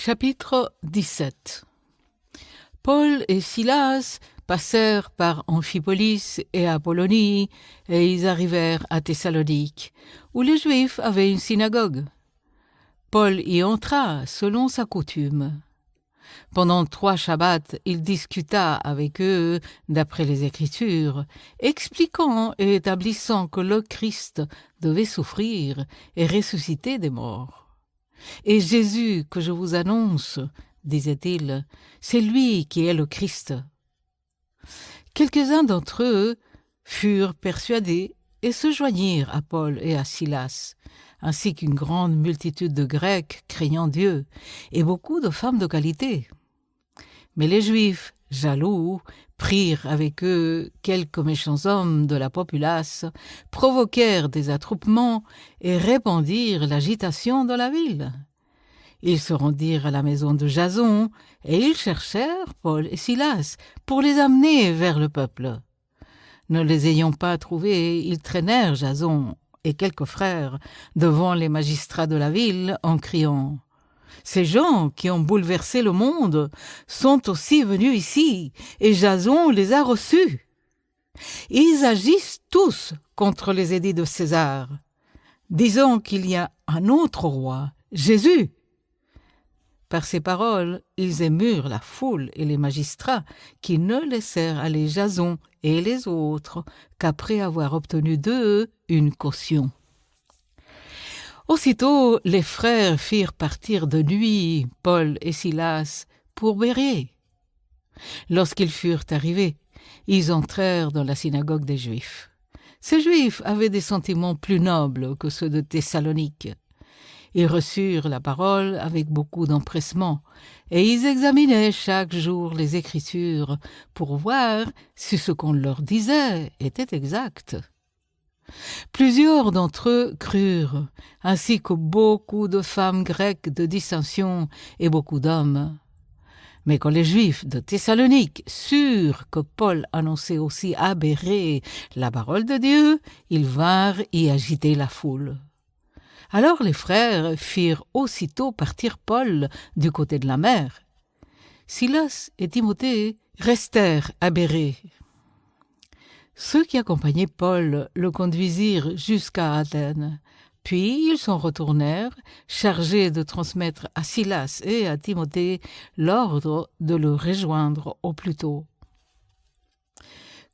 Chapitre 17. Paul et Silas passèrent par Amphipolis et Apollonie, et ils arrivèrent à Thessalonique, où les Juifs avaient une synagogue. Paul y entra selon sa coutume. Pendant 3 Shabbats, il discuta avec eux d'après les Écritures, expliquant et établissant que le Christ devait souffrir et ressusciter des morts. Et Jésus que je vous annonce, disait-il, c'est lui qui est le Christ. Quelques-uns d'entre eux furent persuadés et se joignirent à Paul et à Silas, ainsi qu'une grande multitude de Grecs craignant Dieu, et beaucoup de femmes de qualité. Mais les Juifs, jaloux, prirent avec eux quelques méchants hommes de la populace, provoquèrent des attroupements et répandirent l'agitation dans la ville. Ils se rendirent à la maison de Jason, et ils cherchèrent Paul et Silas pour les amener vers le peuple. Ne les ayant pas trouvés, ils traînèrent Jason et quelques frères devant les magistrats de la ville en criant « Ces gens qui ont bouleversé le monde sont aussi venus ici, et Jason les a reçus. Ils agissent tous contre les édits de César. Disons qu'il y a un autre roi, Jésus. » Par ces paroles, ils émurent la foule et les magistrats qui ne laissèrent aller Jason et les autres qu'après avoir obtenu d'eux une caution. Aussitôt, les frères firent partir de nuit Paul et Silas pour Bérée. Lorsqu'ils furent arrivés, ils entrèrent dans la synagogue des Juifs. Ces Juifs avaient des sentiments plus nobles que ceux de Thessalonique. Ils reçurent la parole avec beaucoup d'empressement, et ils examinaient chaque jour les Écritures pour voir si ce qu'on leur disait était exact. Plusieurs d'entre eux crurent, ainsi que beaucoup de femmes grecques de distinction et beaucoup d'hommes. Mais quand les Juifs de Thessalonique surent que Paul annonçait aussi à Bérée la parole de Dieu, ils vinrent y agiter la foule. Alors les frères firent aussitôt partir Paul du côté de la mer. Silas et Timothée restèrent à Bérée. Ceux qui accompagnaient Paul le conduisirent jusqu'à Athènes, puis ils s'en retournèrent, chargés de transmettre à Silas et à Timothée l'ordre de le rejoindre au plus tôt.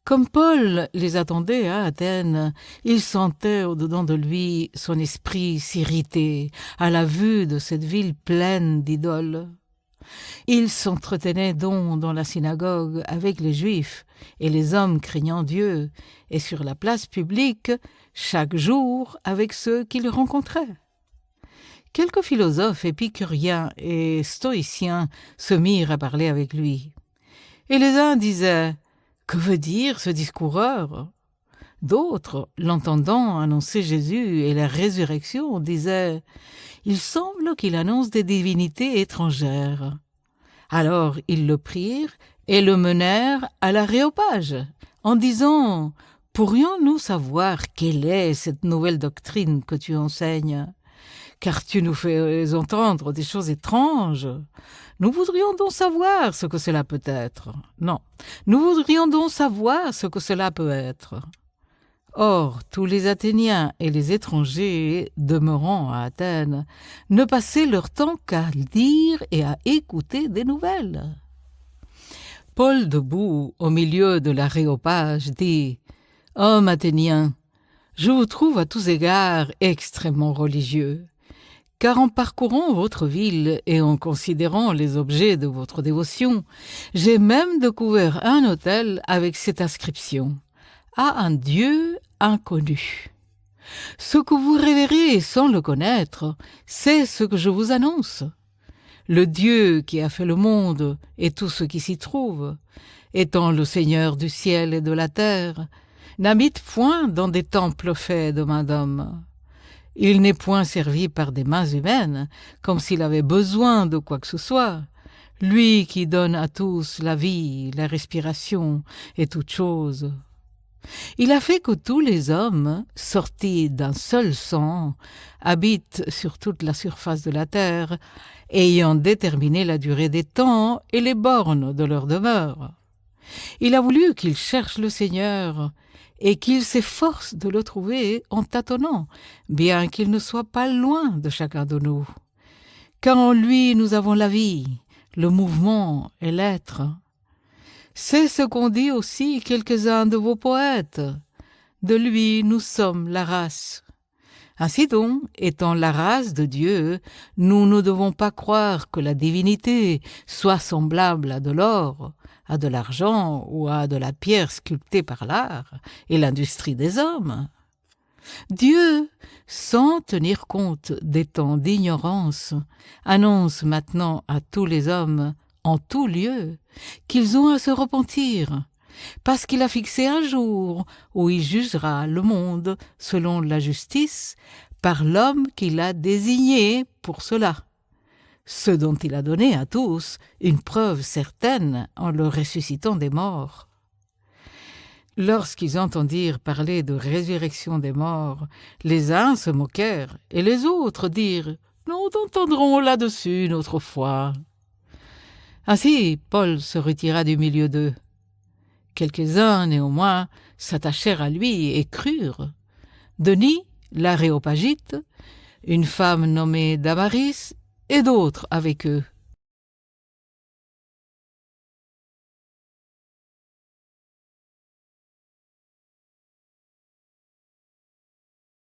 Comme Paul les attendait à Athènes, il sentait au-dedans de lui son esprit s'irriter à la vue de cette ville pleine d'idoles. Il s'entretenait donc dans la synagogue avec les Juifs et les hommes craignant Dieu, et sur la place publique, chaque jour avec ceux qu'il rencontrait. Quelques philosophes épicuriens et stoïciens se mirent à parler avec lui. Et les uns disaient « Que veut dire ce discoureur ?» D'autres, l'entendant annoncer Jésus et la résurrection, disaient « Il semble qu'il annonce des divinités étrangères. » Alors ils le prirent et le menèrent à l'Aréopage, en disant « Pourrions-nous savoir quelle est cette nouvelle doctrine que tu enseignes ? Car tu nous fais entendre des choses étranges. Nous voudrions donc savoir ce que cela peut être. Non, nous voudrions donc savoir ce que cela peut être. » Or, tous les Athéniens et les étrangers demeurant à Athènes ne passaient leur temps qu'à lire et à écouter des nouvelles. Paul, debout au milieu de l'Aréopage, dit « Hommes athéniens, je vous trouve à tous égards extrêmement religieux. Car en parcourant votre ville et en considérant les objets de votre dévotion, j'ai même découvert un autel avec cette inscription « À un Dieu inconnu ». Ce que vous révérez sans le connaître, c'est ce que je vous annonce. Le Dieu qui a fait le monde et tout ce qui s'y trouve, étant le Seigneur du ciel et de la terre, n'habite point dans des temples faits de main d'homme. Il n'est point servi par des mains humaines, comme s'il avait besoin de quoi que ce soit. Lui qui donne à tous la vie, la respiration et toutes choses. Il a fait que tous les hommes, sortis d'un seul sang, habitent sur toute la surface de la terre ayant déterminé la durée des temps et les bornes de leur demeure. Il a voulu qu'ils cherchent le Seigneur et qu'ils s'efforcent de le trouver en tâtonnant, bien qu'il ne soit pas loin de chacun de nous. Car en lui nous avons la vie, le mouvement et l'être. C'est ce qu'ont dit aussi quelques-uns de vos poètes. De lui nous sommes la race. Ainsi donc, étant la race de Dieu, nous ne devons pas croire que la divinité soit semblable à de l'or, à de l'argent ou à de la pierre sculptée par l'art et l'industrie des hommes. Dieu, sans tenir compte des temps d'ignorance, annonce maintenant à tous les hommes, en tout lieu, qu'ils ont à se repentir, parce qu'il a fixé un jour où il jugera le monde selon la justice par l'homme qu'il a désigné pour cela, ce dont il a donné à tous une preuve certaine en le ressuscitant des morts. Lorsqu'ils entendirent parler de résurrection des morts, les uns se moquèrent et les autres dirent « Nous entendrons là-dessus une autre fois. » Ainsi, Paul se retira du milieu d'eux. Quelques-uns, néanmoins, s'attachèrent à lui et crurent. Denis, l'Aréopagite, une femme nommée Damaris, et d'autres avec eux.